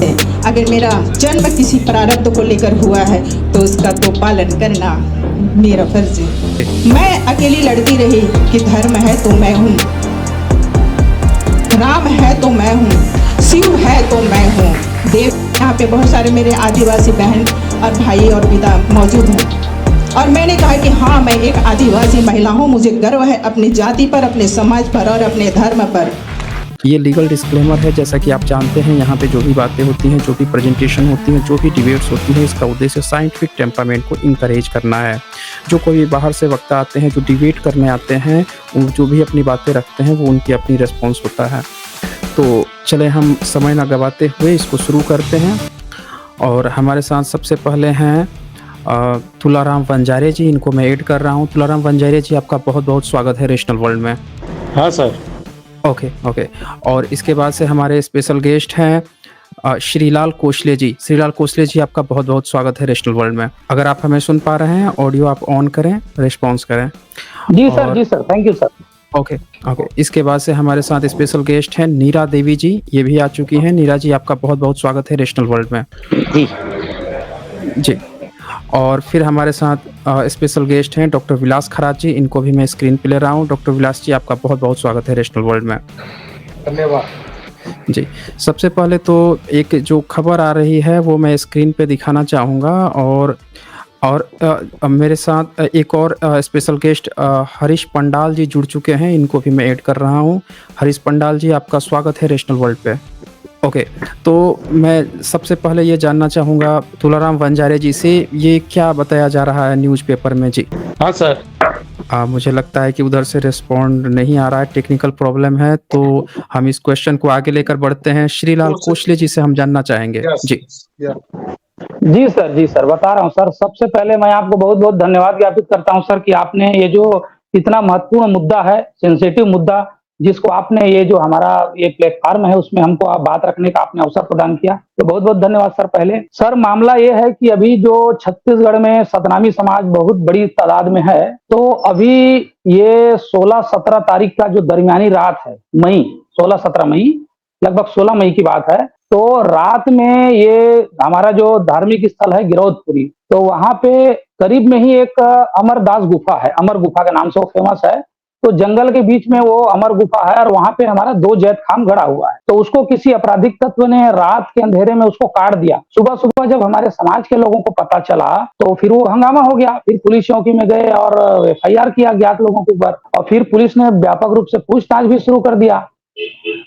है। अगर मेरा जन्म किसी प्रारब्ध को लेकर हुआ है तो उसका तो पालन करना मेरा फर्ज है। मैं अकेली लड़ती रही कि धर्म है तो मैं हूँ, राम है तो मैं हूँ, शिव है तो मैं हूँ, देव। यहाँ पे बहुत सारे मेरे आदिवासी बहन और भाई और पिता मौजूद हैं और मैंने कहा कि हाँ, मैं एक आदिवासी महिला हूँ, मुझे गर्व है अपनी जाति पर, अपने समाज पर और अपने धर्म पर। ये लीगल डिस्क्लेमर है। जैसा कि आप जानते हैं, यहाँ पे जो भी बातें होती हैं, जो भी प्रेजेंटेशन होती हैं, जो भी डिबेट्स होती हैं, इसका उद्देश्य साइंटिफिक टेम्परामेंट को इंकरेज करना है। जो कोई बाहर से वक्ता आते हैं, जो डिबेट करने आते हैं, वो जो भी अपनी बातें रखते हैं, वो उनकी अपनी रिस्पॉन्स होता है। तो चले हम समय ना गवाते हुए इसको शुरू करते हैं। और हमारे साथ सबसे पहले हैं तुलाराम वंजारे जी। इनको मैं ऐड कर रहा हूँ। तुलाराम वंजारे जी, आपका बहुत बहुत स्वागत है रेशनल वर्ल्ड में। हाँ सर। ओके। और इसके बाद से हमारे स्पेशल गेस्ट हैं श्रीलाल कोसले जी। श्रीलाल कोसले जी, आपका बहुत बहुत स्वागत है रेशनल वर्ल्ड में। अगर आप हमें सुन पा रहे हैं, ऑडियो आप ऑन करें, रिस्पॉन्स करें। जी sir, thank you sir. Okay. इसके बाद से हमारे साथ स्पेशल गेस्ट हैं नीरा देवी जी। ये भी आ चुकी हैं। नीरा जी, आपका बहुत बहुत स्वागत है रेशनल वर्ल्ड में। जी। और फिर हमारे साथ स्पेशल गेस्ट हैं डॉक्टर विलास खरात जी। इनको भी मैं स्क्रीन पे ले रहा हूँ। डॉक्टर विलास जी, आपका बहुत बहुत स्वागत है रेशनल वर्ल्ड में। धन्यवाद जी। सबसे पहले तो एक जो खबर आ रही है वो मैं स्क्रीन पे दिखाना चाहूँगा। और मेरे साथ एक और स्पेशल गेस्ट हरीश पंडाल जी जुड़ चुके हैं। इनको भी मैं ऐड कर रहा हूँ। हरीश पंडाल जी, आपका स्वागत है रेशनल वर्ल्ड पे। ओके। तो मैं सबसे पहले ये जानना चाहूँगा तुलाराम वंजारे जी से, ये क्या बताया जा रहा है न्यूज़पेपर में जी? हाँ सर। मुझे लगता है कि उधर से रिस्पॉन्ड नहीं आ रहा है, टेक्निकल प्रॉब्लम है। तो हम इस क्वेश्चन को आगे लेकर बढ़ते हैं। श्रीलाल कोसले जी से हम जानना चाहेंगे जी। जी सर, बता रहा हूँ सर। सबसे पहले मैं आपको बहुत बहुत धन्यवाद ज्ञापित करता हूँ सर कि आपने ये जो इतना महत्वपूर्ण मुद्दा है, सेंसिटिव मुद्दा, जिसको आपने ये जो हमारा ये प्लेटफॉर्म है उसमें हमको आप बात रखने का आपने अवसर प्रदान किया, तो बहुत बहुत धन्यवाद सर। पहले सर, मामला ये है कि अभी जो छत्तीसगढ़ में सतनामी समाज बहुत बड़ी तादाद में है, तो अभी ये 16-17 तारीख का जो दरमियानी रात है, मई 16-17 मई, लगभग 16 मई की बात है, तो रात में ये हमारा जो धार्मिक स्थल है गिरौदपुरी, तो वहां पे करीब में ही एक अमरदास गुफा है, अमर गुफा के नाम से वो फेमस है। तो जंगल के बीच में वो अमर गुफा है और वहां पे हमारा 2 जैत खाम गड़ा हुआ है। तो उसको किसी आपराधिक तत्व ने रात के अंधेरे में उसको काट दिया। सुबह सुबह जब हमारे समाज के लोगों को पता चला तो फिर वो हंगामा हो गया। फिर पुलिस चौकी में गए और FIR किया ज्ञात लोगों के ऊपर, और फिर पुलिस ने व्यापक रूप से पूछताछ भी शुरू कर दिया।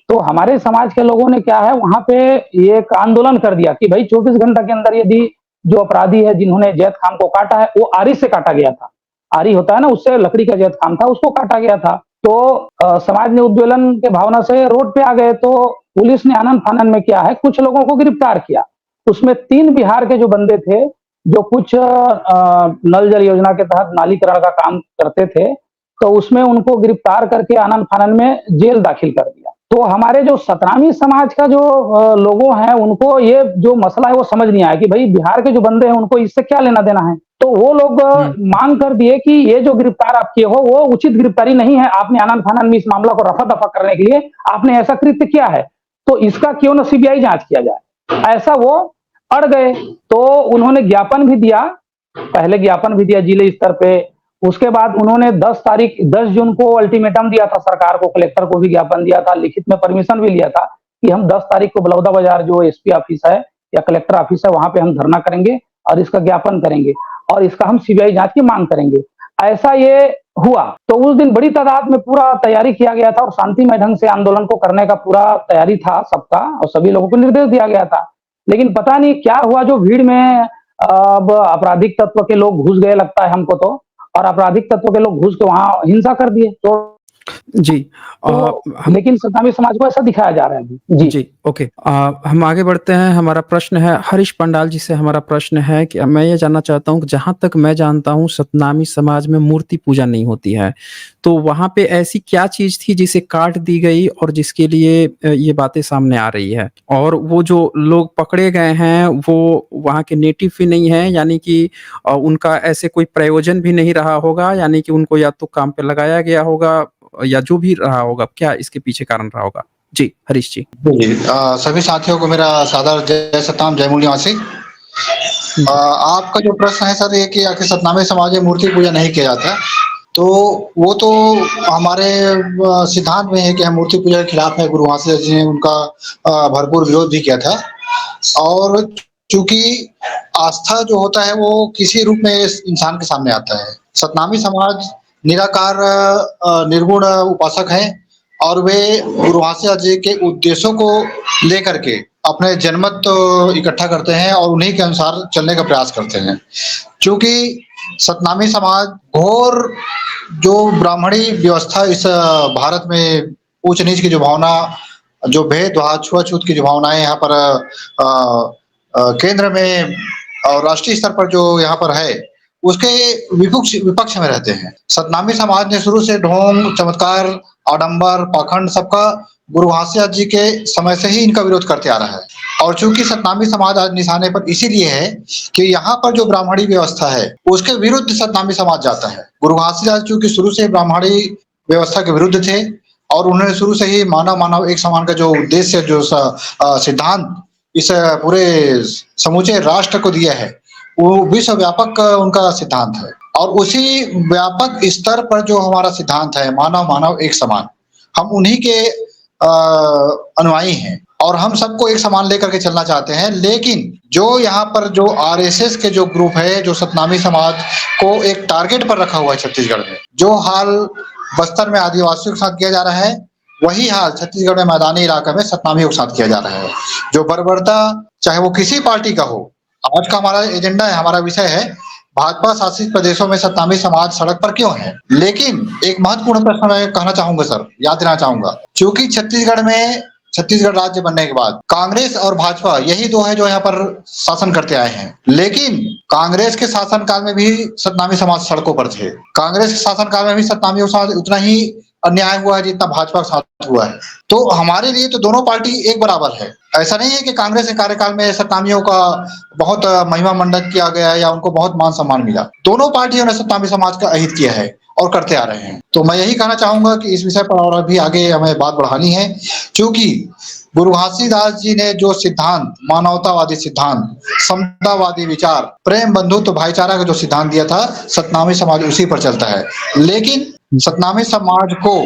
तो हमारे समाज के लोगों ने क्या है, वहां पे ये एक आंदोलन कर दिया कि भाई 24 घंटा के अंदर यदि जो अपराधी है जिन्होंने जैत खाम को काटा है, वो आरी से काटा गया था, आरी होता है ना, उससे लकड़ी का जैत खाम था, उसको काटा गया था। तो समाज ने उद्वेलन के भावना से रोड पे आ गए। तो पुलिस ने आनन फानन में क्या है, कुछ लोगों को गिरफ्तार किया। उसमें 3 बिहार के जो बंदे थे, जो कुछ नल जल योजना के तहत नालीकरण का काम करते थे, तो उसमें उनको गिरफ्तार करके आनन फानन में जेल दाखिल कर दिया। तो हमारे जो सतनामी समाज का जो लोगों हैं, उनको ये जो मसला है वो समझ नहीं आया कि भाई बिहार के जो बंदे हैं उनको इससे क्या लेना देना है। तो वो लोग मांग कर दिए कि ये जो गिरफ्तार आप किए हो वो उचित गिरफ्तारी नहीं है, आपने आनन फानन में इस मामला को रफा दफा करने के लिए आपने ऐसा कृत्य किया है, तो इसका क्यों न CBI जांच किया जाए। ऐसा वो अड़ गए। तो उन्होंने ज्ञापन भी दिया, पहले ज्ञापन भी दिया जिले स्तर पे। उसके बाद उन्होंने 10 जून को अल्टीमेटम दिया था सरकार को, कलेक्टर को भी ज्ञापन दिया था, लिखित में परमिशन भी लिया था कि हम 10 तारीख को बलौदा बाजार जो SP ऑफिस है या कलेक्टर ऑफिस है, वहां पे हम धरना करेंगे और इसका ज्ञापन करेंगे और इसका हम CBI जांच की मांग करेंगे। ऐसा ये हुआ। तो उस दिन बड़ी तादाद में पूरा तैयारी किया गया था और शांतिमय ढंग से आंदोलन को करने का पूरा तैयारी था सबका, और सभी लोगों को निर्देश दिया गया था। लेकिन पता नहीं क्या हुआ, जो भीड़ में अब आपराधिक तत्व के लोग घुस गए लगता है हमको तो, और आपराधिक तत्व के लोग घुस के वहां हिंसा कर दिए। तो जी। लेकिन सतनामी समाज को ऐसा दिखाया जा रहा है जी। ओके। हम आगे बढ़ते हैं। हमारा प्रश्न है हरीश पंडाल जी से। हमारा प्रश्न है कि मैं ये जानना चाहता हूँ कि जहाँ तक मैं जानता हूँ सतनामी समाज में मूर्ति पूजा नहीं होती है, तो वहाँ पे ऐसी क्या चीज थी जिसे काट दी गई और जिसके लिए ये बातें सामने आ रही है? और वो जो लोग पकड़े गए हैं वो वहाँ के नेटिव भी नहीं है, यानी कि उनका ऐसे कोई प्रयोजन भी नहीं रहा होगा, यानी कि उनको या तो काम पे लगाया गया होगा या जो भी रहा होगा, क्या इसके पीछे कारण रहा होगा? जी, हरीश जी। जी, सभी साथियों को मेरा सादर जय सतनाम, जय मूल निवासी। जी, आपका जो प्रश्न है सर ये कि आखिर सतनामी समाज में मूर्ति पूजा नहीं किया जाता, तो वो तो हमारे सिद्धांत में है कि हम मूर्ति पूजा के खिलाफ हैं। गुरु घासीदास जी ने उनका भरपूर विरोध भी किया था। और चूँकि आस्था जो होता है वो किसी रूप में इस इंसान के सामने आता है। सतनामी समाज निराकार निर्गुण उपासक हैं और वे गुरु घासीदास जी के उपदेशों को लेकर के अपने जनमत इकट्ठा करते हैं और उन्हीं के अनुसार चलने का प्रयास करते हैं। चूँकि सतनामी समाज घोर जो ब्राह्मणी व्यवस्था इस भारत में ऊच-नीच की जो भावना, जो भेदभाव, छुआ-छूत की जो भावनाएँ यहाँ पर केंद्र में और राष्ट्रीय स्तर पर जो यहाँ पर है, उसके विपक्ष में रहते हैं। सतनामी समाज ने शुरू से ढोंग, चमत्कार, आडंबर, पाखंड सबका गुरु घासीदास जी के समय से ही इनका विरोध करते आ रहा है। और चूँकि सतनामी समाज आज निशाने पर इसीलिए है कि यहाँ पर जो ब्राह्मणी व्यवस्था है, उसके विरुद्ध सतनामी समाज जाता है। गुरु घासीदास चूँकि शुरू से ब्राह्मणी व्यवस्था के विरुद्ध थे और उन्होंने शुरू से ही मानव एक समान का जो उद्देश्य, जो सिद्धांत इस पूरे समूचे राष्ट्र को दिया है, वो विश्व व्यापक उनका सिद्धांत है। और उसी व्यापक स्तर पर जो हमारा सिद्धांत है, मानव एक समान, हम उन्हीं के अनुयायी हैं और हम सबको एक समान लेकर के चलना चाहते हैं। लेकिन जो यहाँ पर जो आरएसएस के जो ग्रुप है, जो सतनामी समाज को एक टारगेट पर रखा हुआ है छत्तीसगढ़ में, जो हाल बस्तर में आदिवासियों के साथ किया जा रहा है, वही हाल छत्तीसगढ़ में मैदानी इलाका में सतनामियों के साथ किया जा रहा है। जो बर्बरता, चाहे वो किसी पार्टी का हो, आज का हमारा एजेंडा है, हमारा विषय है भाजपा शासित प्रदेशों में सतनामी समाज सड़क पर क्यों है? लेकिन एक महत्वपूर्ण प्रश्न मैं कहना चाहूंगा सर, याद दिलाना चाहूंगा, क्योंकि छत्तीसगढ़ राज्य बनने के बाद कांग्रेस और भाजपा यही दो है जो यहाँ पर शासन करते आए हैं। लेकिन कांग्रेस के शासनकाल में भी सतनामी समाज सड़कों पर थे। कांग्रेस के शासनकाल में भी सतनामियों के साथ उतना ही अन्याय हुआ है जितना भाजपा के साथ हुआ है। तो हमारे लिए तो दोनों पार्टी एक बराबर है। ऐसा नहीं है कि कांग्रेस के कार्यकाल में सतनामियों का बहुत महिमा मंडन किया गया है या उनको बहुत मान सम्मान मिला। दोनों पार्टियों ने सतनामी समाज का अहित किया है और करते आ रहे हैं। तो मैं यही कहना चाहूंगा कि इस विषय पर और भी आगे हमें बात बढ़ानी है, क्योंकि गुरु घासीदास जी ने जो सिद्धांत, मानवतावादी सिद्धांत, समतावादी विचार, प्रेम, बंधुत्व, भाईचारा का जो सिद्धांत दिया था, सतनामी समाज उसी पर चलता है। लेकिन सतनामी समाज को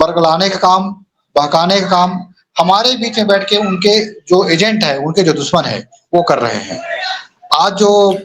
बरगलाने का काम, बहकाने का काम हमारे बीच में बैठ के उनके जो एजेंट है, उनके जो दुश्मन है, वो कर रहे हैं। आज जो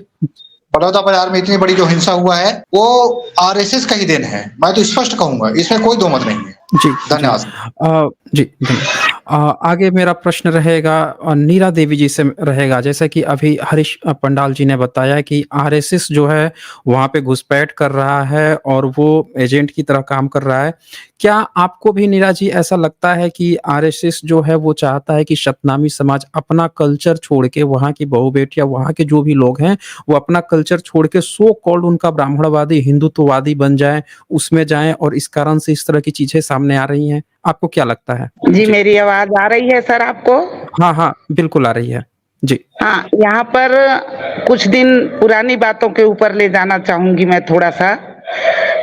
बड़ौदा बाजार में इतनी बड़ी जो हिंसा हुआ है, वो आरएसएस का ही देन है। मैं तो स्पष्ट कहूंगा, इसमें कोई दो मत नहीं है। जी, धन्यवाद। जी, धन्यवाद। आगे मेरा प्रश्न रहेगा नीरा देवी जी से रहेगा। जैसा कि अभी हरीश पंडाल जी ने बताया कि आरएसएस जो है वहाँ पे घुसपैठ कर रहा है और वो एजेंट की तरह काम कर रहा है। क्या आपको भी नीरा जी ऐसा लगता है कि आरएसएस जो है वो चाहता है कि सतनामी समाज अपना कल्चर छोड़ के, वहाँ की बहू बेटियाँ, वहाँ के जो भी लोग हैं, वो अपना कल्चर छोड़ के सो कॉल्ड उनका ब्राह्मणवादी, हिंदुत्ववादी बन जाएँ, उसमें जाएँ और इस कारण से इस तरह की चीज़ें सामने आ रही हैं? आपको क्या लगता है? जी, मेरी आवाज़ आ रही है सर आपको? हाँ, हाँ, बिल्कुल आ रही है। जी। हाँ, यहाँ पर कुछ दिन पुरानी बातों के ऊपर ले जाना चाहूँगी मैं थोड़ा-सा।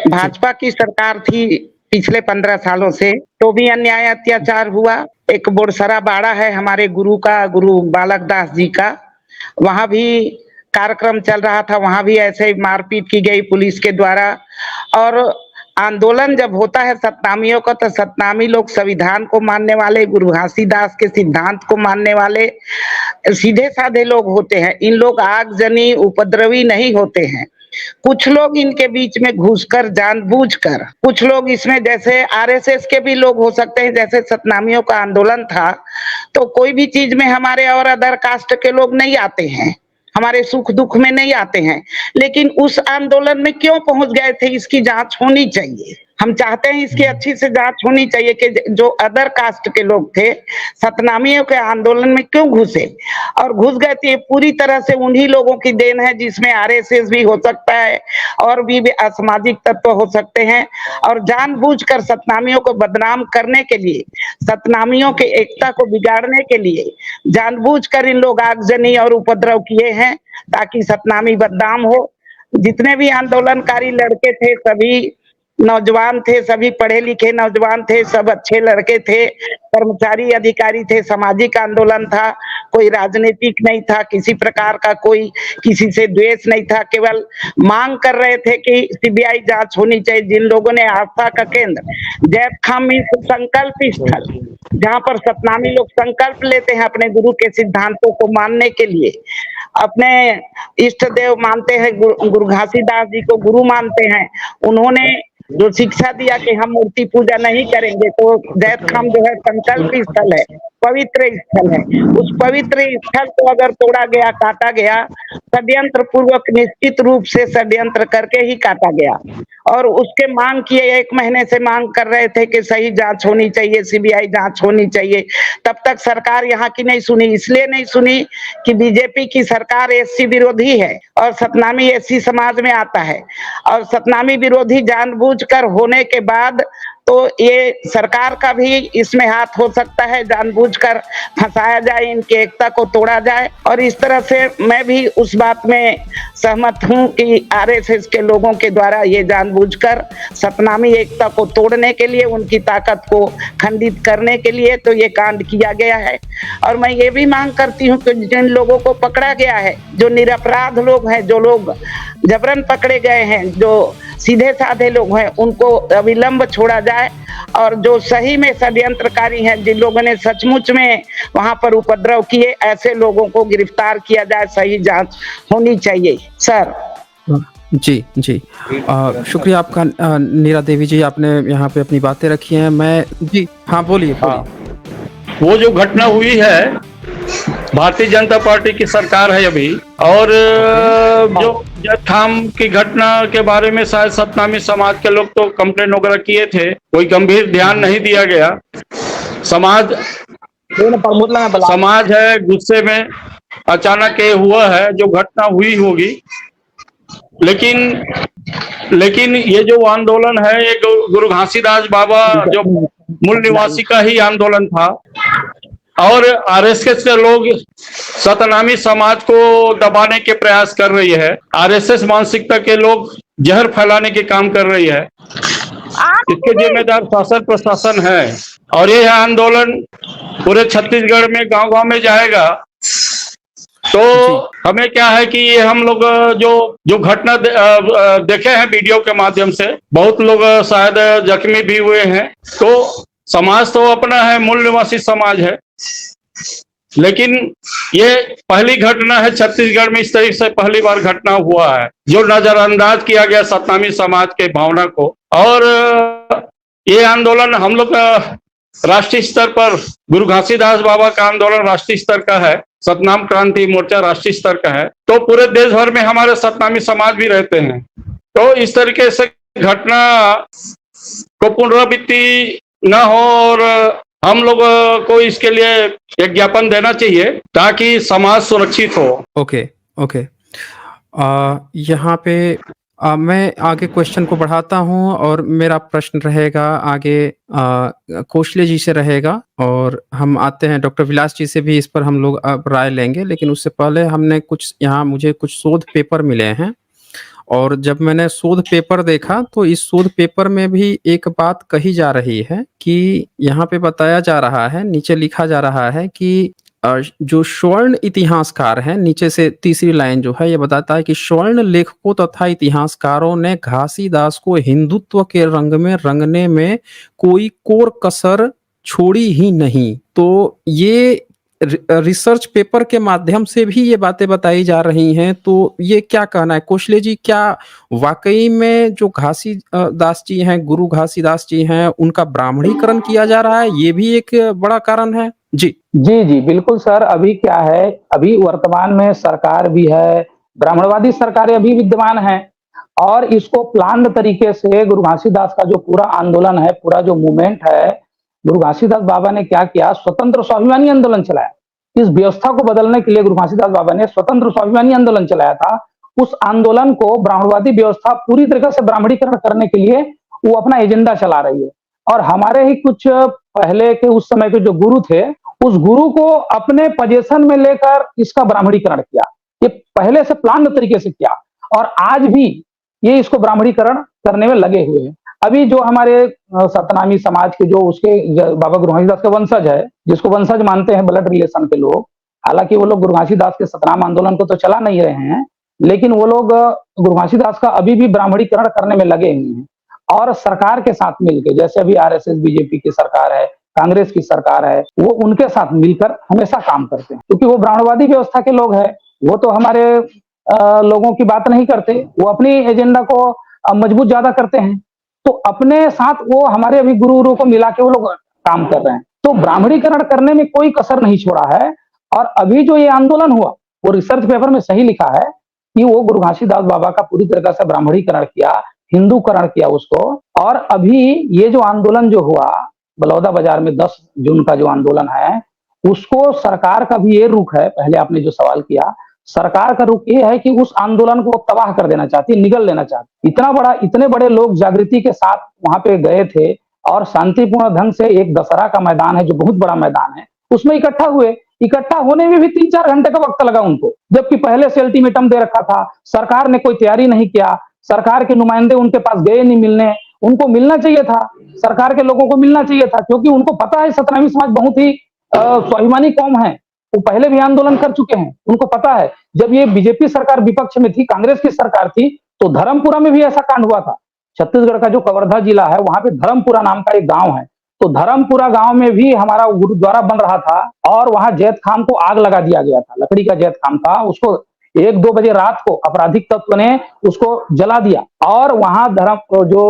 भाजपा की सरकार थी पिछले 15 सालों से, तो भी अन्याय अत्याचार हुआ। एक बोरसरा बाड़ा है हमारे गुरु का, गुरु बालक दास जी का, वहाँ भी कार्यक्रम चल रहा था, वहाँ भी ऐसे ही मारपीट की गई पुलिस के द्वारा। और आंदोलन जब होता है सतनामियों का, तो सतनामी लोग संविधान को मानने वाले, गुरु घासीदास के सिद्धांत को मानने वाले सीधे-साधे लोग होते हैं। इन लोग आगजनी, उपद्रवी नहीं होते हैं। कुछ लोग इनके बीच में घुसकर, जानबूझकर, कुछ लोग इसमें जैसे आरएसएस के भी लोग हो सकते हैं, जैसे सतनामियों का आंदोलन था, तो कोई भी चीज में हमारे और अदर कास्ट के लोग नहीं आते हैं, हमारे सुख दुख में नहीं आते हैं। लेकिन उस आंदोलन में क्यों पहुंच गए थे, इसकी जांच होनी चाहिए। हम चाहते हैं इसकी अच्छी से जांच होनी चाहिए कि जो अदर कास्ट के लोग थे सतनामियों के आंदोलन में क्यों घुसे और घुस गए थे। पूरी तरह से उन्हीं लोगों की देन है जिसमें आरएसएस भी हो सकता है और भी असामाजिक तत्व हो सकते हैं। और जानबूझकर सतनामियों को बदनाम करने के लिए, सतनामियों के एकता को बिगाड़ने के लिए जानबूझकर इन लोग आगजनी और उपद्रव किए हैं ताकि सतनामी बदनाम हो। जितने भी आंदोलनकारी लड़के थे सभी नौजवान थे, सभी पढ़े लिखे नौजवान थे, सब अच्छे लड़के थे, कर्मचारी अधिकारी थे, सामाजिक आंदोलन था, कोई राजनीतिक नहीं था, किसी प्रकार का कोई किसी से द्वेष नहीं था, केवल मांग कर रहे थे कि सीबीआई जांच होनी चाहिए। जिन लोगों ने आस्था का केंद्र जैत खाम संकल्प स्थल, जहां पर सतनामी लोग संकल्प लेते हैं अपने गुरु के सिद्धांतों को मानने के लिए, अपने इष्ट देव मानते हैं, गुरु घासीदास जी को गुरु मानते हैं, उन्होंने जो शिक्षा दिया कि हम मूर्ति पूजा नहीं करेंगे, तो जैत खाम जो है संकल्प स्थल है, पवित्र स्थल है। उस पवित्र स्थल को अगर तोड़ा गया, काटा गया, षड्यंत्र पूर्वक निश्चित रूप से षड्यंत्र करके ही काटा गया। और उसके मांग किए, 1 महीने से मांग कर रहे थे कि सही जांच होनी चाहिए, सीबीआई जांच होनी चाहिए। तब तक सरकार यहाँ की नहीं सुनी, इसलिए नहीं सुनी कि बीजेपी की सरकार एससी विरोधी है और सतनामी एससी समाज में आता है, और सतनामी विरोधी जानबूझकर होने के बाद तो ये सरकार का भी इसमें हाथ हो सकता है, जानबूझकर फंसाया जाए, इनकी एकता को तोड़ा जाए। और इस तरह से मैं भी उस बात में सहमत हूं कि आरएसएस के लोगों के द्वारा ये जानबूझकर सतनामी एकता को तोड़ने के लिए, उनकी ताकत को खंडित करने के लिए तो ये कांड किया गया है। और मैं ये भी मांग करती हूँ कि जिन लोगों को पकड़ा गया है, जो निरपराध लोग हैं, जो लोग जबरन पकड़े गए हैं, जो सीधे साधे लोग हैं, उनको अविलंब छोड़ा जाए, और जो सही में षड्यंत्रकारी हैं, जिन लोगों ने सचमुच में वहां पर उपद्रव किए, ऐसे लोगों को गिरफ्तार किया जाए, सही जांच होनी चाहिए। सर जी जी, शुक्रिया आपका नीरा देवी जी, आपने यहाँ पे अपनी बातें रखी हैं। मैं जी हाँ बोलिए। वो जो घटना हुई है, भारतीय जनता पार्टी की सरकार है अभी, और जो जैत खाम की घटना के बारे में शायद सतनामी समाज के लोग तो कंप्लेन वगैरह किए थे, कोई गंभीर ध्यान नहीं दिया गया। समाज है गुस्से में, अचानक ये हुआ है, जो घटना हुई होगी। लेकिन ये जो आंदोलन है, ये गुरु घासीदास बाबा जो मूल निवासी का ही आंदोलन था, और आरएसएस के लोग सतनामी समाज को दबाने के प्रयास कर रही है। आरएसएस मानसिकता के लोग जहर फैलाने के काम कर रही है। इसके जिम्मेदार शासन प्रशासन है, और ये आंदोलन पूरे छत्तीसगढ़ में गांव-गांव में जाएगा। तो हमें क्या है कि ये हम लोग जो घटना देखे हैं वीडियो के माध्यम से, बहुत लोग शायद जख्मी भी हुए हैं। तो समाज तो अपना है, मूल निवासी समाज है, लेकिन ये पहली घटना है छत्तीसगढ़ में, इस तरीके से पहली बार घटना हुआ है, जो नजरअंदाज किया गया सतनामी समाज के भावना को। और ये आंदोलन हम लोग राष्ट्रीय स्तर पर, गुरु घासीदास बाबा का आंदोलन राष्ट्रीय स्तर का है, सतनाम क्रांति मोर्चा राष्ट्रीय स्तर का है, तो पूरे देश भर में हमारे सतनामी समाज भी रहते हैं। तो इस तरीके से घटना को पुनरावृत्ति न हो, और हम लोग को इसके लिए एक ज्ञापन देना चाहिए ताकि समाज सुरक्षित हो। ओके ओके, यहाँ पे मैं आगे क्वेश्चन को बढ़ाता हूँ, और मेरा प्रश्न रहेगा आगे कौशले जी से रहेगा, और हम आते हैं डॉक्टर विलास जी से भी इस पर हम लोग अब राय लेंगे। लेकिन उससे पहले हमने मुझे कुछ शोध पेपर मिले हैं, और जब मैंने शोध पेपर देखा तो इस शोध पेपर में भी एक बात कही जा रही है कि यहाँ पे बताया जा रहा है, नीचे लिखा जा रहा है कि जो स्वर्ण इतिहासकार हैं, नीचे से तीसरी लाइन जो है ये बताता है कि स्वर्ण लेखकों तथा इतिहासकारों ने घासीदास को हिंदुत्व के रंग में रंगने में कोई कोर कसर छोड़ी ही नहीं। तो ये रिसर्च पेपर के माध्यम से भी ये बातें बताई जा रही हैं। तो ये क्या कहना है कौशले जी, क्या वाकई में जो घासीदास जी हैं, गुरु घासीदास जी हैं, उनका ब्राह्मणीकरण किया जा रहा है? ये भी एक बड़ा कारण है। जी जी बिल्कुल सर। अभी क्या है, अभी वर्तमान में सरकार भी है, ब्राह्मणवादी सरकारें अभी विद्यमान है, और इसको प्लान तरीके से गुरु घासीदास का जो पूरा आंदोलन है, पूरा जो मूवमेंट है, गुरु घासीदास बाबा ने क्या किया, स्वतंत्र स्वाभिमानी आंदोलन चलाया। इस व्यवस्था को बदलने के लिए गुरु घासीदास बाबा ने स्वतंत्र स्वाभिमानी आंदोलन चलाया था। उस आंदोलन को ब्राह्मणवादी व्यवस्था पूरी तरीके से ब्राह्मणीकरण करने के लिए वो अपना एजेंडा चला रही है। और हमारे ही कुछ पहले के उस समय के जो गुरु थे, उस गुरु को अपने पोजीशन में लेकर इसका ब्राह्मणीकरण किया। ये पहले से प्लान तरीके से किया, और आज भी ये इसको ब्राह्मणीकरण करने में लगे हुए हैं। अभी जो हमारे सतनामी समाज के जो उसके बाबा गुरु घासीदास के वंशज है, जिसको वंशज मानते हैं ब्लड रिलेशन के लोग, हालांकि वो लोग गुरु घासीदास के सतनाम आंदोलन को तो चला नहीं रहे हैं, लेकिन वो लोग गुरु घासीदास का अभी भी ब्राह्मणीकरण करने में लगे हुए हैं और सरकार के साथ मिलकर, जैसे अभी आरएसएस बीजेपी की सरकार है, कांग्रेस की सरकार है, वो उनके साथ मिलकर हमेशा काम करते हैं, क्योंकि वो ब्राह्मणवादी व्यवस्था के लोग हैं। वो तो हमारे लोगों की बात नहीं करते, वो अपनी एजेंडा को मजबूत ज्यादा करते हैं। तो अपने साथ वो हमारे अभी गुरु को मिला के वो लोग काम कर रहे हैं। तो ब्राह्मणीकरण करने में कोई कसर नहीं छोड़ा है। और अभी जो ये आंदोलन हुआ, वो रिसर्च पेपर में सही लिखा है कि वो गुरु घासीदास बाबा का पूरी तरीके से ब्राह्मणीकरण किया, हिंदूकरण किया उसको। और अभी ये जो आंदोलन जो हुआ बलौदा बाजार में 10 जून का जो आंदोलन है, उसको सरकार का भी ये रुख है। पहले आपने जो सवाल किया, सरकार का रुख ये है कि उस आंदोलन को तबाह कर देना चाहती है, निगल लेना चाहती है। इतने बड़े लोग जागृति के साथ वहां पे गए थे और शांतिपूर्ण ढंग से एक दशहरा का मैदान है जो बहुत बड़ा मैदान है, उसमें इकट्ठा हुए। इकट्ठा होने में भी 3-4 घंटे का वक्त लगा उनको, जबकि पहले से अल्टीमेटम दे रखा था। सरकार ने कोई तैयारी नहीं किया, सरकार के नुमाइंदे उनके पास गए नहीं मिलने। उनको मिलना चाहिए था, सरकार के लोगों को मिलना चाहिए था, क्योंकि उनको पता है सतनामी समाज बहुत ही स्वाभिमानी कौम है। वो पहले भी आंदोलन कर चुके हैं, उनको पता है। जब ये बीजेपी सरकार विपक्ष में थी, कांग्रेस की सरकार थी, तो धर्मपुरा में भी ऐसा कांड हुआ था। छत्तीसगढ़ का जो कवर्धा जिला है, वहां पे धर्मपुरा नाम का एक गांव है, तो धर्मपुरा गांव में भी हमारा गुरुद्वारा बन रहा था और वहां जैत खाम को आग लगा दिया गया था। लकड़ी का जैत खाम था, उसको 1-2 बजे रात को अपराधिक तत्व ने उसको जला दिया और वहां जो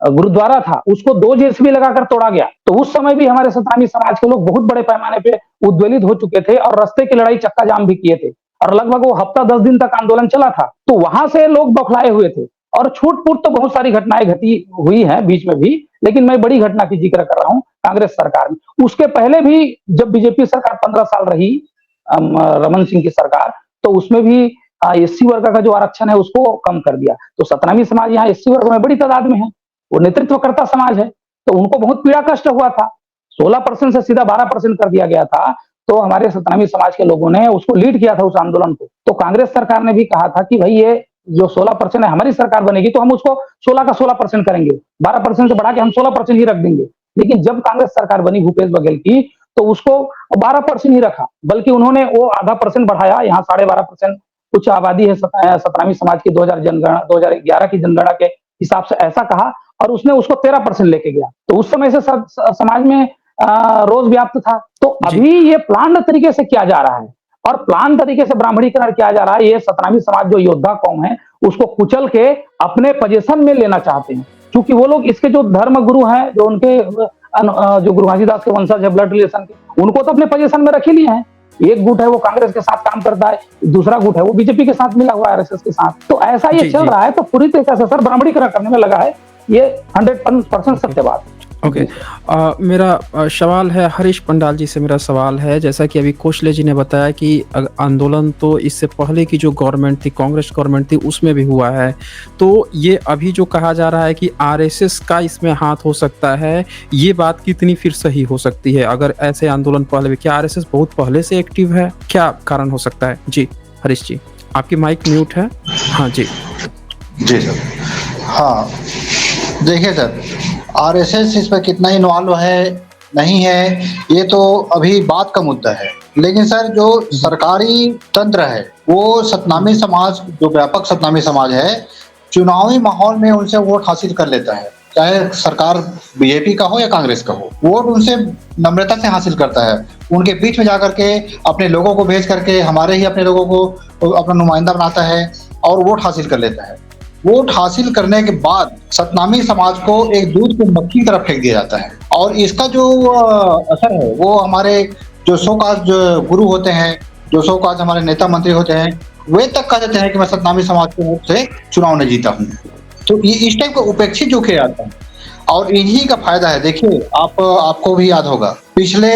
गुरुद्वारा था उसको 2 जेसीबी लगाकर तोड़ा गया। तो उस समय भी हमारे सतनामी समाज के लोग बहुत बड़े पैमाने पे उद्वेलित हो चुके थे और रास्ते की लड़ाई चक्का जाम भी किए थे और लगभग वो हफ्ता 10 दिन तक आंदोलन चला था। तो वहां से लोग बौखलाए हुए थे और छूट-फूट तो बहुत सारी घटनाएं घटी हुई हैं बीच में भी, लेकिन मैं बड़ी घटना की जिक्र कर रहा हूं कांग्रेस सरकार में। उसके पहले भी जब बीजेपी सरकार 15 साल रही, रमन सिंह की सरकार, तो उसमें भी एससी वर्ग का जो आरक्षण है उसको कम कर दिया। तो सतनामी समाज यहाँ एससी वर्ग में बड़ी तादाद में है, वो नेतृत्वकर्ता समाज है, तो उनको बहुत पीड़ा कष्ट हुआ था। 16% से सीधा 12% कर दिया गया था। तो हमारे सतनामी समाज के लोगों ने उसको लीड किया था उस आंदोलन को। तो कांग्रेस सरकार ने भी कहा था कि भाई ये जो 16% है, हमारी सरकार बनेगी तो हम उसको 16 का 16% करेंगे, 12% से बढ़ा के हम 16% ही रख देंगे। लेकिन जब कांग्रेस सरकार बनी भूपेश बघेल की, तो उसको 12% ही रखा, बल्कि उन्होंने वो आधा % बढ़ाया। यहाँ 12.5% कुछ आबादी है सतनामी समाज की 2011 की जनगणना के हिसाब से ऐसा कहा, और उसने उसको 13% लेके गया। तो उस समय से समाज में रोष व्याप्त था। तो अभी ये प्लान तरीके से किया जा रहा है और प्लान तरीके से ब्राह्मणीकरण किया जा रहा है। ये सतनामी समाज जो योद्धा कौम है उसको कुचल के अपने पोजीशन में लेना चाहते हैं, क्योंकि वो लोग इसके जो धर्म गुरु हैं, जो उनके जो गुरु घासीदास के वंशज है ब्लड रिलेशन के, उनको तो अपने पोजीशन में रख ही लिए हैं। एक गुट है वो कांग्रेस के साथ काम करता है, दूसरा गुट है वो बीजेपी के साथ मिला हुआ है, आरएसएस के साथ। तो ऐसा ये चल रहा है। तो पूरी तरीके से सर ब्राह्मणीकरण करने में लगा है, ये 100% सत्य बात है। ओके। मेरा सवाल है हरीश पंडाल जी से। मेरा सवाल है, जैसा कि अभी कोशले जी ने बताया कि आंदोलन तो इससे पहले की जो गवर्नमेंट थी, कांग्रेस गवर्नमेंट थी, उसमें भी हुआ है। तो ये अभी जो कहा जा रहा है कि आरएसएस का इसमें हाथ हो सकता है, ये बात कितनी फिर सही हो सकती है? अगर ऐसे आंदोलन पहले भी, क्या आरएसएस बहुत पहले से एक्टिव है? क्या कारण हो सकता है? जी हरीश जी, आपकी माइक म्यूट है। हाँ जी जी सर। हाँ देखिए सर, आरएसएस इसमें कितना इन्वॉल्व है नहीं है ये तो अभी बात का मुद्दा है, लेकिन सर जो सरकारी तंत्र है वो सतनामी समाज, जो व्यापक सतनामी समाज है, चुनावी माहौल में उनसे वोट हासिल कर लेता है। चाहे सरकार बीजेपी का हो या कांग्रेस का हो, वोट उनसे नम्रता से हासिल करता है। उनके बीच में जाकर के अपने लोगों को भेज करके, हमारे ही अपने लोगों को अपना नुमाइंदा बनाता है और वोट हासिल कर लेता है। वोट हासिल करने के बाद सतनामी समाज को एक दूध की मक्खी की तरफ फेंक दिया जाता है, और इसका जो असर है वो हमारे जो शोकाज गुरु होते हैं, जो शोकाज हमारे नेता मंत्री होते हैं, वे तक कह देते हैं कि मैं सतनामी समाज के वोट से चुनाव नहीं जीता हूँ। तो ये इस टाइप का उपेक्षित जो किया जाता है, और इन्हीं का फायदा है। देखिए आपको भी याद होगा, पिछले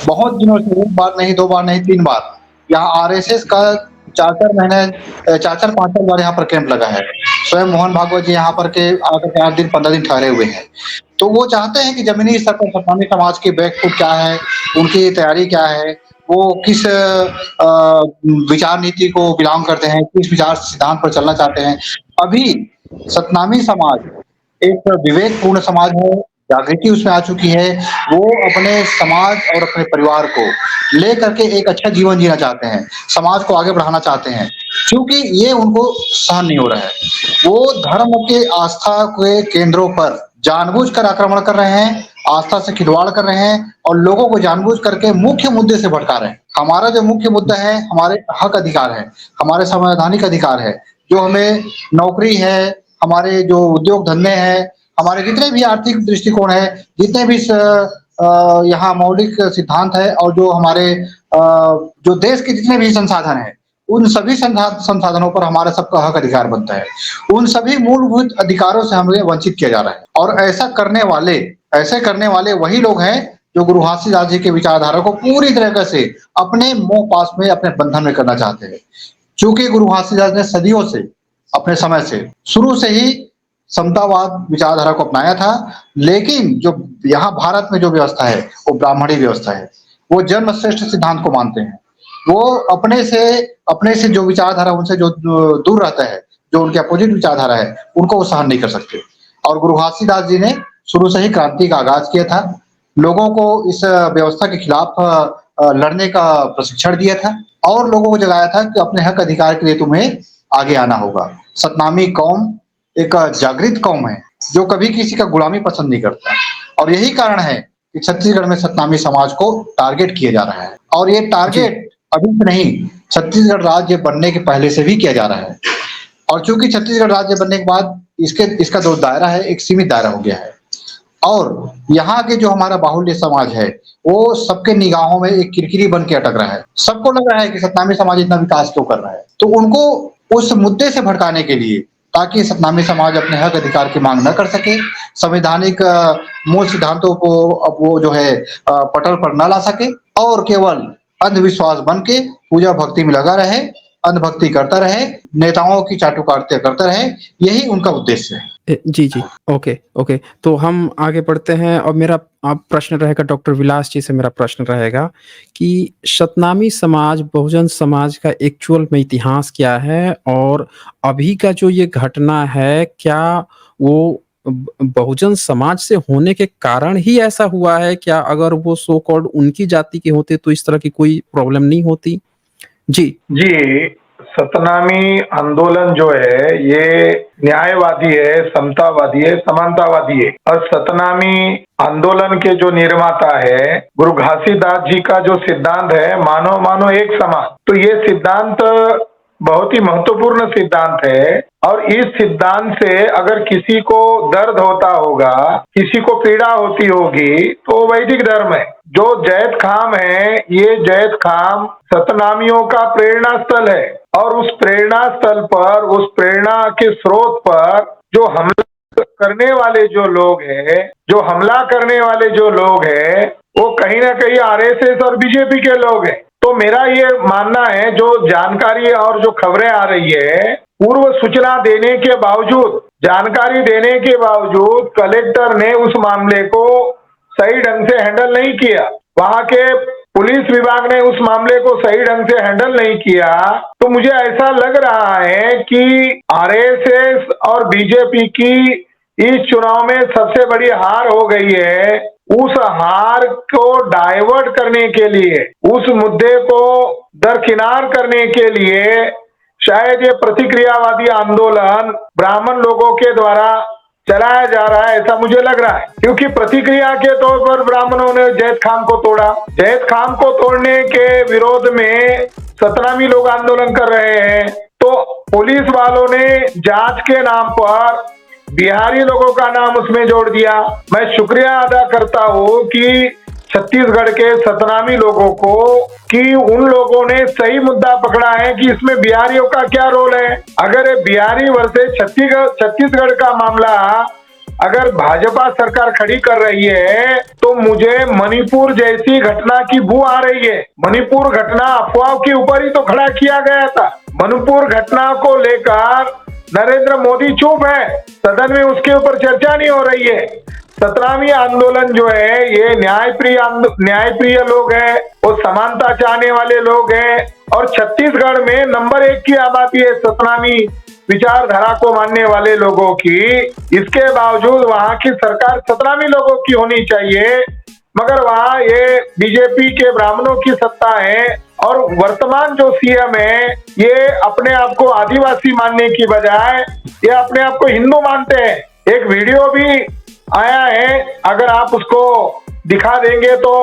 बहुत दिनों से 1 बार नहीं, 2 बार नहीं, 3 बार यहाँ आरएसएस का 4-4 महीने, 4-4-5 बार यहाँ पर कैंप लगा है। स्वयं मोहन भागवत जी यहाँ पर के आकर 8 दिन 15 दिन ठहरे हुए हैं। तो वो चाहते हैं कि जमीनी स्तर पर सतनामी समाज की बैकफुट क्या है, उनकी तैयारी क्या है, वो किस विचार नीति को बिलोंग करते हैं, किस विचार सिद्धांत पर चलना चाहते हैं। अभी सतनामी समाज एक विवेकपूर्ण समाज है, जागृति उसमें आ चुकी है। वो अपने समाज और अपने परिवार को लेकर के एक अच्छा जीवन जीना चाहते हैं, समाज को आगे बढ़ाना चाहते हैं, क्योंकि ये उनको सहन नहीं हो रहा है। वो धर्म के आस्था के केंद्रों पर जानबूझकर आक्रमण कर रहे हैं, आस्था से खिलवाड़ कर रहे हैं और लोगों को जानबूझ करके मुख्य मुद्दे से भटका रहे हैं। हमारा जो मुख्य मुद्दा है, हमारे हक अधिकार है, हमारे संवैधानिक अधिकार है, जो हमें नौकरी है, हमारे जो उद्योग धंधे हैं, हमारे जितने भी आर्थिक दृष्टिकोण है, जितने भी यहाँ मौलिक सिद्धांत है और जो हमारे जो देश के जितने भी संसाधन हैं, उन सभी संसाधनों पर हमारा सबका हक अधिकार बनता है। उन सभी मूलभूत अधिकारों से हमें वंचित किया जा रहा है और ऐसे करने वाले वही लोग हैं जो गुरु घासीदास जी के विचारधारा को पूरी तरीके से अपने मोह पास में, अपने बंधन में करना चाहते हैं। चूंकि गुरु घासीदास ने सदियों से, अपने समय से, शुरू से ही समतावाद विचारधारा को अपनाया था, लेकिन जो यहाँ भारत में जो व्यवस्था है वो ब्राह्मणी व्यवस्था है। वो जन्म श्रेष्ठ सिद्धांत को मानते हैं। वो अपने से जो विचारधारा उनसे जो दूर रहता है, जो उनके अपोजिट विचारधारा है, उनको वो सहन नहीं कर सकते। और गुरु घासीदास जी ने शुरू से ही क्रांति का आगाज किया था, लोगों को इस व्यवस्था के खिलाफ लड़ने का प्रशिक्षण दिया था और लोगों को जगाया था कि अपने हक अधिकार के लिए तुम्हें आगे आना होगा। सतनामी कौम एक जागृत कौम है जो कभी किसी का गुलामी पसंद नहीं करता और यही कारण है कि छत्तीसगढ़ में सतनामी समाज को टारगेट किया जा रहा है और ये टारगेट अभी से नहीं, छत्तीसगढ़ राज्य बनने के पहले से भी किया जा रहा है। और चूंकि छत्तीसगढ़ राज्य बनने के बाद इसका जो दायरा है एक सीमित दायरा हो गया है और यहाँ के जो हमारा बाहुल्य समाज है वो सबके निगाहों में एक किरकिरी बन के अटक रहा है। सबको लग रहा है कि सतनामी समाज इतना विकास क्यों कर रहा है, तो उनको उस मुद्दे से भड़काने के लिए, ताकि सतनामी समाज अपने हक अधिकार की मांग न कर सके, संवैधानिक मूल सिद्धांतों को अब वो जो है पटल पर न ला सके और केवल अंधविश्वास बन के पूजा भक्ति में लगा रहे, अंधभक्ति करता रहे, नेताओं की चाटुकारिता करता रहे, यही उनका उद्देश्य है। जी, जी। ओके। तो हम आगे बढ़ते हैं और मेरा प्रश्न रहेगा डॉक्टर विलास जी से, मेरा प्रश्न रहेगा कि सतनामी समाज, बहुजन समाज का एक्चुअल में इतिहास क्या है और अभी का जो ये घटना है, क्या वो बहुजन समाज से होने के कारण ही ऐसा हुआ है? क्या अगर वो सो कॉल्ड उनकी जाति के होते तो इस तरह की कोई प्रॉब्लम नहीं होती? जी। सतनामी आंदोलन जो है ये न्यायवादी है, समतावादी है, समानतावादी है और सतनामी आंदोलन के जो निर्माता है गुरु घासीदास जी का जो सिद्धांत है, मानो एक समान, तो ये सिद्धांत बहुत ही महत्वपूर्ण सिद्धांत है और इस सिद्धांत से अगर किसी को दर्द होता होगा, किसी को पीड़ा होती होगी, तो वैदिक धर्म है। जो जैत खाम है, ये जैत खाम सतनामियों का प्रेरणा स्थल है और उस प्रेरणा स्थल पर, उस प्रेरणा के स्रोत पर जो हमला करने वाले जो लोग हैं, वो कहीं ना कहीं आरएसएस और बीजेपी के लोग हैं। तो मेरा ये मानना है, जो जानकारी और जो खबरें आ रही है, पूर्व सूचना देने के बावजूद, जानकारी देने के बावजूद कलेक्टर ने उस मामले को सही ढंग से हैंडल नहीं किया, वहां के पुलिस विभाग ने उस मामले को सही ढंग से हैंडल नहीं किया, तो मुझे ऐसा लग रहा है कि आरएसएस और बीजेपी की इस चुनाव में सबसे बड़ी हार हो गई है। उस हार को डाइवर्ट करने के लिए, उस मुद्दे को दरकिनार करने के लिए शायद ये प्रतिक्रियावादी आंदोलन ब्राह्मण लोगों के द्वारा चलाया जा रहा है, ऐसा मुझे लग रहा है। क्योंकि प्रतिक्रिया के तौर पर ब्राह्मणों ने जैत खाम को तोड़ा, जैत खाम को तोड़ने के विरोध में सतनामी लोग आंदोलन कर रहे हैं, तो पुलिस वालों ने जांच के नाम पर बिहारी लोगों का नाम उसमें जोड़ दिया। मैं शुक्रिया अदा करता हूँ कि छत्तीसगढ़ के सतनामी लोगों को, कि उन लोगों ने सही मुद्दा पकड़ा है कि इसमें बिहारियों का क्या रोल है। अगर ये बिहारी वर्सेस छत्तीसगढ़ का मामला अगर भाजपा सरकार खड़ी कर रही है, तो मुझे मणिपुर जैसी घटना की बू आ रही है। मणिपुर घटना अफवाह के ऊपर ही तो खड़ा किया गया था। मणिपुर घटना को लेकर नरेंद्र मोदी चुप है, सदन में उसके ऊपर चर्चा नहीं हो रही है। सतनामी आंदोलन जो है, ये न्यायप्रिय लोग हैं, वो समानता चाहने वाले लोग हैं और छत्तीसगढ़ में नंबर 1 की आबादी है सतनामी विचारधारा को मानने वाले लोगों की, इसके बावजूद वहां की सरकार सतनामी लोगों की होनी चाहिए, मगर वहां ये बीजेपी के ब्राह्मणों की सत्ता है। और वर्तमान जो सीएम है ये अपने आप को आदिवासी मानने की बजाय ये अपने आप को हिंदू मानते हैं। एक वीडियो भी आया है, अगर आप उसको दिखा देंगे तो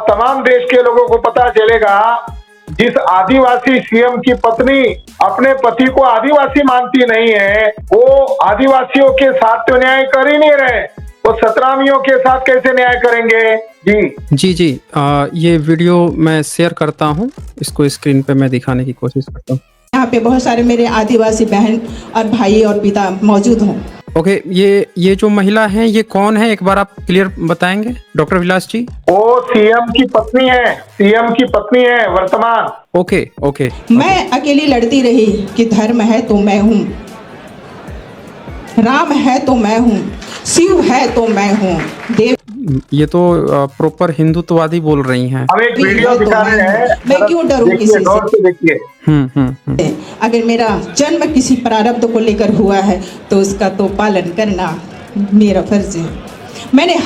तमाम देश के लोगों को पता चलेगा। जिस आदिवासी सीएम की पत्नी अपने पति को आदिवासी मानती नहीं है, वो आदिवासियों के साथ तो न्याय कर ही नहीं रहे, वो सतनामियों के साथ कैसे न्याय करेंगे? जी ये वीडियो मैं शेयर करता हूँ, इसको स्क्रीन पे मैं दिखाने की कोशिश करता हूँ। यहाँ पे बहुत सारे मेरे आदिवासी बहन और भाई और पिता मौजूद हों। ओके, ये जो महिला है ये कौन है, एक बार आप क्लियर बताएंगे डॉक्टर विलास जी? वो सीएम की पत्नी है, सीएम की पत्नी है वर्तमान। ओके। मैं अकेली लड़ती रही कि धर्म है तो मैं हूँ, राम है तो मैं हूँ, शिव है तो मैं हूँ, देव। ये तो प्रॉपर हिंदुत्ववादी बोल रही हैं। हम एक वीडियो दिखा रहे हैं, मैं क्यों डरूं किसी से? देखिए। अगर मेरा जन्म किसी प्रारब्ध को लेकर हुआ है तो उसका तो पालन करना मेरा फर्ज है। मैंने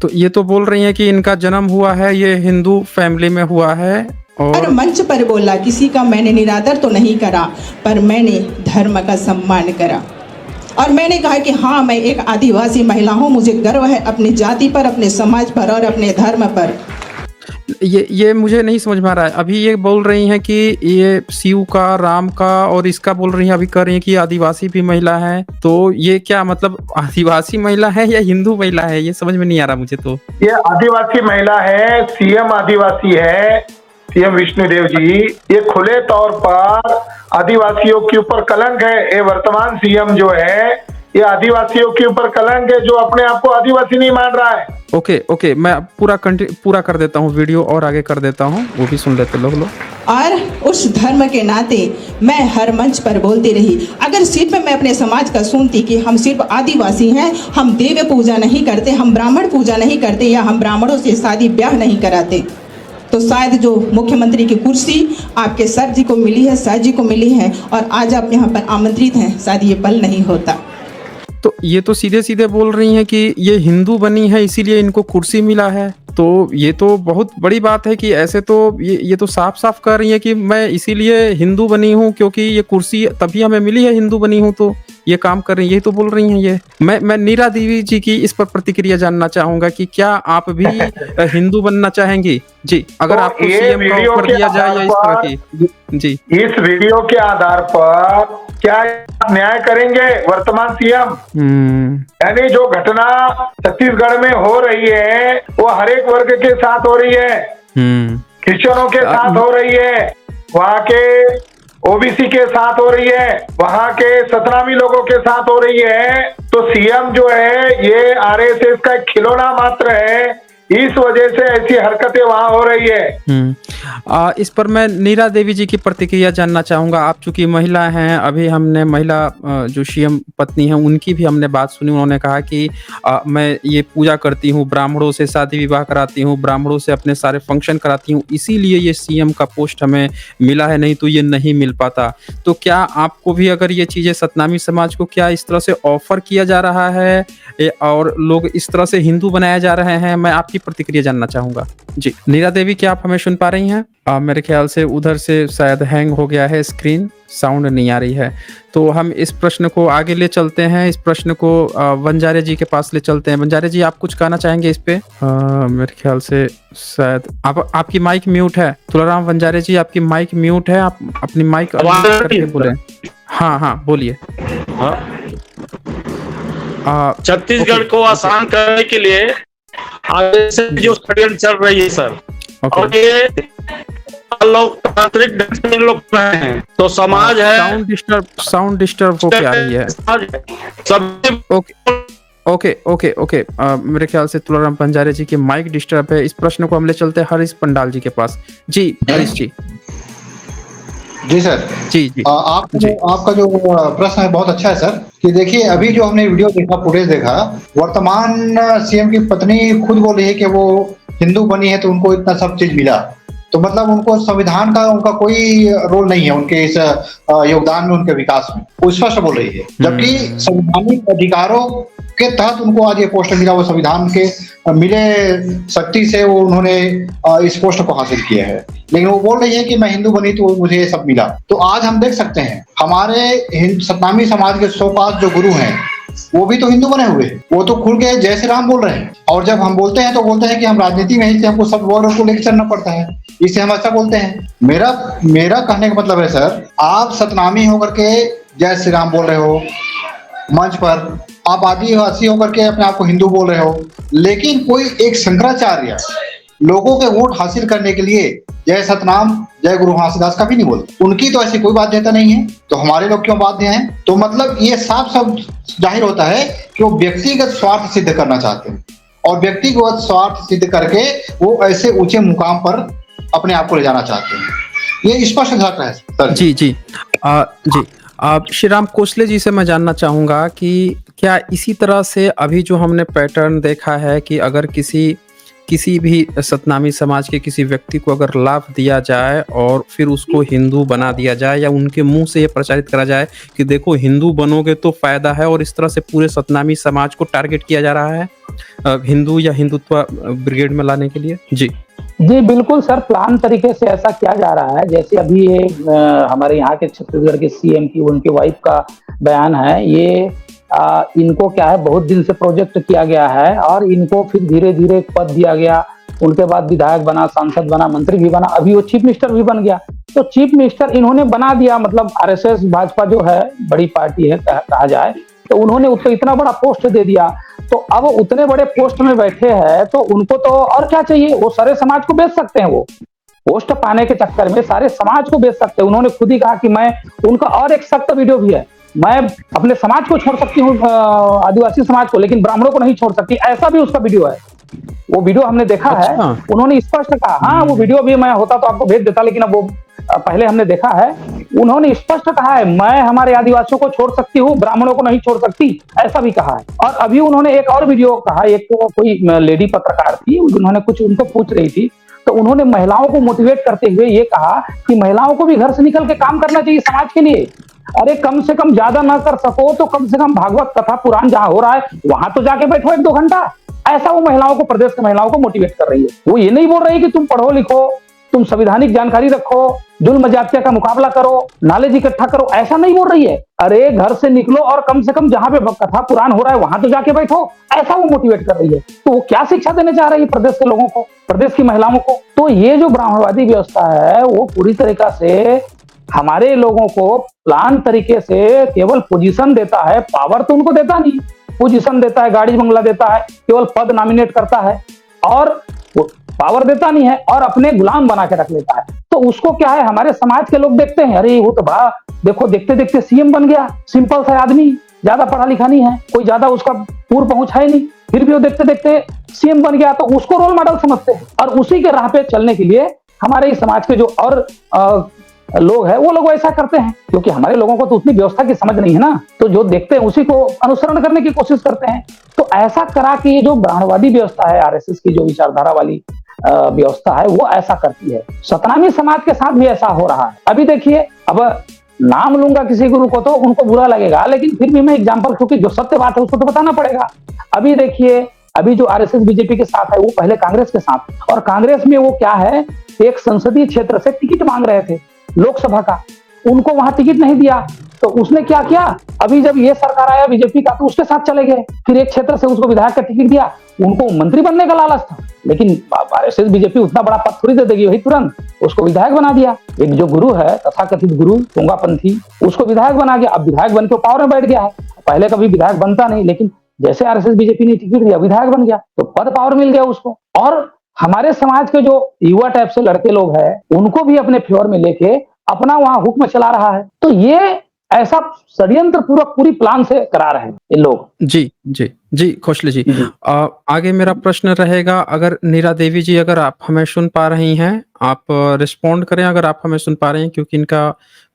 तो ये तो बोल रही हैं कि इनका जन्म हुआ है, ये हिंदू फैमिली में हुआ है और मंच पर बोला, किसी का मैंने निरादर तो नहीं करा, पर मैंने धर्म का सम्मान करा। और मैंने कहा कि हाँ, मैं एक आदिवासी महिला हूँ, मुझे गर्व है अपनी जाति पर, अपने समाज पर और अपने धर्म पर। ये मुझे नहीं समझ में आ रहा है। अभी ये बोल रही हैं कि ये शिव का, राम का, और इसका बोल रही हैं, अभी कर रही हैं कि आदिवासी भी महिला है। तो ये क्या मतलब, आदिवासी महिला है या हिंदू महिला है, ये समझ में नहीं आ रहा मुझे। तो ये आदिवासी महिला है, सीएम आदिवासी है, सीएम विष्णुदेव जी। ये खुले तौर पर आदिवासियों के ऊपर कलंक है। ये वर्तमान सीएम जो है ये आदिवासियों के ऊपर कलंक है, जो अपने आप को आदिवासी नहीं मान रहा है। ओके, मैं पूरा कर देता हूँ वीडियो और आगे कर देता हूँ, वो भी सुन लेते लोग। और उस धर्म के नाते मैं हर मंच पर बोलती रही। अगर सिर्फ मैं अपने समाज का सुनती कि हम सिर्फ आदिवासी हैं, हम देव पूजा नहीं करते, हम ब्राह्मण पूजा नहीं करते, या हम ब्राह्मणों से शादी ब्याह नहीं कराते, तो शायद जो मुख्यमंत्री की कुर्सी आपके सर जी को मिली है, शाह जी को मिली है, और आज आप यहाँ पर आमंत्रित हैं, शायद ये पल नहीं होता। तो ये तो सीधे बोल रही हैं कि ये हिंदू बनी है इसीलिए इनको कुर्सी मिला है। तो ये तो बहुत बड़ी बात है कि ऐसे तो ये तो साफ कह रही है कि मैं इसीलिए हिंदू बनी हूँ क्योंकि ये कुर्सी तभी हमें मिली है, हिंदू बनी हूँ तो ये काम कर रही है, यही तो बोल रही हैं ये। मैं नीरा देवी जी की इस पर प्रतिक्रिया जानना चाहूंगा कि क्या आप भी हिंदू बनना चाहेंगी? जी, अगर आपको सीएम का ऑफर दिया जाए या इस तरह की। जी, इस वीडियो के आधार पर क्या न्याय करेंगे वर्तमान सीएम? यानी जो घटना छत्तीसगढ़ में हो रही है वो हर एक वर्ग के साथ हो रही है, क्रिश्चियनों के साथ हो रही है, वहाँ के ओबीसी के साथ हो रही है, वहाँ के सतनामी लोगों के साथ हो रही है। तो सीएम जो है ये आरएसएस का एक खिलौना मात्र है, इस वजह से ऐसी हरकतें वहां हो रही है। इस पर मैं नीरा देवी जी की प्रतिक्रिया जानना चाहूंगा। आप चूंकि महिला हैं, अभी हमने महिला जो सीएम पत्नी है उनकी भी हमने बात सुनी। उन्होंने कहा कि मैं ये पूजा करती हूँ, ब्राह्मणों से शादी विवाह कराती हूँ, ब्राह्मणों से अपने सारे फंक्शन कराती हूँ, इसीलिए ये सीएम का पोस्ट हमें मिला है, नहीं तो ये नहीं मिल पाता। तो क्या आपको भी अगर ये चीजें सतनामी समाज को क्या इस तरह से ऑफर किया जा रहा है और लोग इस तरह से हिंदू बनाए जा रहे हैं? मैं आपकी प्रतिक्रिया जानना चाहूंगा। जी, नीरा देवी, क्या आप हमें सुन पा रही हैं? मेरे ख्याल से उधर से शायद हैंग हो गया है स्क्रीन, साउंड नहीं आ रही है। तो हम इस प्रश्न को आगे ले चलते हैं, इस प्रश्न को वंजारे जी के पास ले चलते हैं। वंजारे जी, आप कुछ कहना चाहेंगे इस पे? मेरे ख्याल से शायद आपकी माइक म्यूट है। तुलाराम वंजारे जी, आपकी माइक म्यूट है, आप अपनी माइक करके बोले। हाँ, बोलिए। छत्तीसगढ़ को आसान करने के लिए आगे से जो षड्यंत्र चल रही है सर, और ये लोकतांत्रिक ढंग से लोग हैं, तो समाज है। साउंड डिस्टर्ब हो क्या रही है? ओके। मेरे ख्याल से तुलाराम पंजारे जी की माइक डिस्टर्ब है। इस प्रश्न को हम ले चलते हैं हरीश पंडाल जी के पास। जी हरीश जी। जी सर। जी। आपका जो प्रश्न है बहुत अच्छा है सर। कि देखिए, अभी जो हमने वीडियो देखा, फुटेज देखा, वर्तमान सीएम की पत्नी खुद बोल रही है कि वो हिंदू बनी है तो उनको इतना सब चीज मिला। तो मतलब उनको संविधान का उनका कोई रोल नहीं है उनके इस योगदान में, उनके विकास में, वो स्पष्ट बोल रही है। जबकि संवैधानिक अधिकारों के तहत उनको आज ये पोस्ट मिला, वो संविधान के मिले शक्ति से वो उन्होंने इस पोस्ट को हासिल किया है। लेकिन वो बोल रही है कि मैं हिंदू बनी तो मुझे ये सब मिला। तो आज हम देख सकते हैं हमारे सतनामी समाज के 105 जो गुरु हैं वो भी तो हिंदू बने हुए हैं, वो तो खुल के जय श्री राम बोल रहे हैं। और जब हम बोलते हैं तो बोलते हैं कि हम राजनीति में ही हमको सब वर्ग को लेकर चलना पड़ता है, इससे हम अच्छा बोलते हैं। मेरा कहने का मतलब है सर, आप सतनामी होकर के जय श्री राम बोल रहे हो मंच पर, आप आदिवासी होकर के अपने आप को हिंदू बोल रहे हो, लेकिन कोई एक शंकराचार्य लोगों के वोट हासिल करने के लिए जय सतनाम जय गुरु घासीदास कभी नहीं बोलते। उनकी तो ऐसी कोई बाध्यता नहीं है, तो हमारे लोग क्यों बाध्य हैं? तो मतलब ये साफ साफ जाहिर होता है कि वो व्यक्तिगत स्वार्थ सिद्ध करना चाहते हैं, और व्यक्तिगत स्वार्थ सिद्ध करके वो ऐसे ऊंचे मुकाम पर अपने आप को ले जाना चाहते हैं। ये स्पष्ट झलक है सर। जी जी श्री राम कोसले जी से मैं जानना चाहूंगा कि क्या इसी तरह से अभी जो हमने पैटर्न देखा है कि अगर किसी भी सतनामी समाज के किसी व्यक्ति को अगर लाभ दिया जाए और फिर उसको हिंदू बना दिया जाए, या उनके मुंह से ये प्रचारित करा जाए कि देखो हिंदू बनोगे तो फायदा है, और इस तरह से पूरे सतनामी समाज को टारगेट किया जा रहा है हिंदू या हिंदुत्व ब्रिगेड में लाने के लिए? जी बिल्कुल सर, प्लान तरीके से ऐसा किया जा रहा है। जैसे अभी ये हमारे यहाँ के छत्तीसगढ़ के सीएम की उनके वाइफ का बयान है, ये इनको क्या है बहुत दिन से प्रोजेक्ट किया गया है और इनको फिर धीरे धीरे पद दिया गया, उनके बाद विधायक बना, सांसद बना, मंत्री भी बना, अभी वो चीफ मिनिस्टर भी बन गया। तो चीफ मिनिस्टर इन्होंने बना दिया, मतलब आरएसएस भाजपा जो है बड़ी पार्टी है कहा जाए, तो उन्होंने उसको इतना बड़ा पोस्ट दे दिया। तो अब उतने बड़े पोस्ट में बैठे हैं तो उनको तो और क्या चाहिए, वो सारे समाज को बेच सकते हैं। वो पोस्ट पाने के चक्कर में सारे समाज को बेच सकते हैं। उन्होंने खुद ही कहा कि मैं, उनका और एक सख्त वीडियो भी है, मैं अपने समाज को छोड़ सकती हूँ आदिवासी समाज को, लेकिन ब्राह्मणों को नहीं छोड़ सकती, ऐसा भी उसका वीडियो है। वो वीडियो हमने देखा है, उन्होंने स्पष्ट कहा। हाँ, वो वीडियो भी मैं होता तो आपको भेज देता, लेकिन अब वो पहले हमने देखा है। उन्होंने स्पष्ट कहा है मैं हमारे आदिवासियों को छोड़ सकती हूँ, ब्राह्मणों को नहीं छोड़ सकती, ऐसा भी कहा है। और अभी उन्होंने एक और वीडियो कहा, एक तो कोई लेडी पत्रकार थी, उन्होंने कुछ उनको पूछ रही थी, तो उन्होंने महिलाओं को मोटिवेट करते हुए ये कहा कि महिलाओं को भी घर से निकल के काम करना चाहिए समाज के लिए। अरे कम से कम ज्यादा ना कर सको तो कम से कम भागवत कथा पुराण जहां हो रहा है वहां तो जाके बैठो 1-2 घंटा। ऐसा वो महिलाओं को, प्रदेश की महिलाओं को मोटिवेट कर रही है। वो ये नहीं बोल रही कि तुम पढ़ो लिखो, तुम संवैधानिक जानकारी रखो, जुल्म जातिया का मुकाबला करो, नॉलेज इकट्ठा करो, ऐसा नहीं बोल रही है। अरे घर से निकलो और कम से कम जहां पे कथा पुराण हो रहा है वहां तो जाके बैठो, ऐसा वो मोटिवेट कर रही है। तो वो क्या शिक्षा देने चाह रही है प्रदेश के लोगों को, प्रदेश की महिलाओं को? तो ये जो ब्राह्मणवादी व्यवस्था है वो पूरी तरीका से हमारे लोगों को प्लान तरीके से केवल पोजीशन देता है, पावर तो उनको देता नहीं, पोजीशन देता है, गाड़ी बंगला देता है, केवल पद नॉमिनेट करता है और पावर देता नहीं है और अपने गुलाम बना के रख लेता है। तो उसको क्या है, हमारे समाज के लोग देखते हैं, अरे वो तो बड़ा, देखो देखते देखते सीएम बन गया, सिंपल सा आदमी, ज्यादा पढ़ा लिखा नहीं है, कोई ज्यादा उसका पूर्व पहुंच है नहीं, फिर भी वो देखते देखते सीएम बन गया, तो उसको रोल मॉडल समझते हैं। और उसी के राह पे चलने के लिए हमारे इस समाज के जो और लोग हैं वो लोग ऐसा करते हैं, क्योंकि हमारे लोगों को तो उतनी व्यवस्था की समझ नहीं है ना, तो जो देखते हैं उसी को अनुसरण करने की कोशिश करते हैं। तो ऐसा करा कि ये जो ब्राह्मणवादी व्यवस्था है, आरएसएस की जो विचारधारा वाली व्यवस्था है, वो ऐसा करती है। सतनामी समाज के साथ भी ऐसा हो रहा है। अभी देखिए, अब नाम लूंगा किसी गुरु को तो उनको बुरा लगेगा, लेकिन फिर भी मैं एग्जाम्पल, क्योंकि जो सत्य बात है उसको तो बताना पड़ेगा। अभी देखिए, अभी जो आरएसएस बीजेपी के साथ है वो पहले कांग्रेस के साथ, और कांग्रेस में वो क्या है, एक संसदीय क्षेत्र से टिकट मांग रहे थे लोकसभा का, उनको वहां टिकट नहीं दिया, तो उसने क्या किया, अभी जब ये सरकार आया बीजेपी का तो उसके साथ चले गए, फिर एक क्षेत्र से उसको विधायक का टिकट दिया, उनको मंत्री बनने का लालच था, लेकिन आरएसएस बीजेपी उतना बड़ा पद थोड़ी दे देगी, वही तुरंत उसको विधायक बना दिया। एक जो गुरु है, तथाकथित गुरु तुंगापंथी, उसको विधायक बना गया, अब विधायक बन के पावर में बैठ गया है। पहले कभी विधायक बनता नहीं, लेकिन जैसे आरएसएस बीजेपी ने टिकट दिया, विधायक बन गया, तो पद पावर मिल गया उसको। और हमारे समाज के जो युवा टाइप से लड़के लोग हैं उनको भी अपने फेवर में लेके अपना वहां हुक्म चला रहा है। तो ये ऐसा षड्यंत्र पूरा पूरी प्लान से करा रहे हैं। ये लोग। जी, कौशल जी। जी। आगे मेरा प्रश्न रहेगा, अगर नीरा देवी जी, अगर आप हमें सुन पा रही हैं, आप रिस्पॉन्ड करें अगर आप हमें सुन पा रही हैं, क्योंकि इनका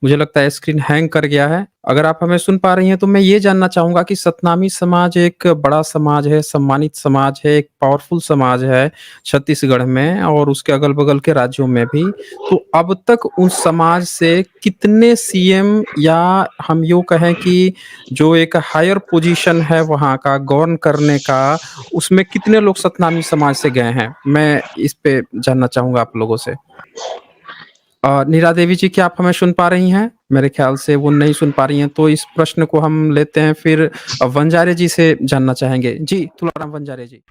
मुझे लगता है स्क्रीन हैंग कर गया है। अगर आप हमें सुन पा रही हैं तो मैं ये जानना चाहूँगा कि सतनामी समाज एक बड़ा समाज है, सम्मानित समाज है, एक पावरफुल समाज है छत्तीसगढ़ में और उसके अगल-बगल के राज्यों में भी। तो अब तक उस समाज से कितने सीएम, या हम यूँ कहें कि जो एक हायर पोजीशन है वहाँ का गवर्न करने का, उसमें कितने लोग सतनामी समाज से गए हैं? मैं इस पे जानना चाहूँगा आप लोगों से। नीरा देवी जी, क्या आप हमें सुन पा रही हैं? मेरे ख्याल से वो नहीं सुन पा रही हैं, तो इस प्रश्न को हम लेते हैं फिर वंजारे जी से जानना चाहेंगे। जी, तुलाराम वंजारे जी।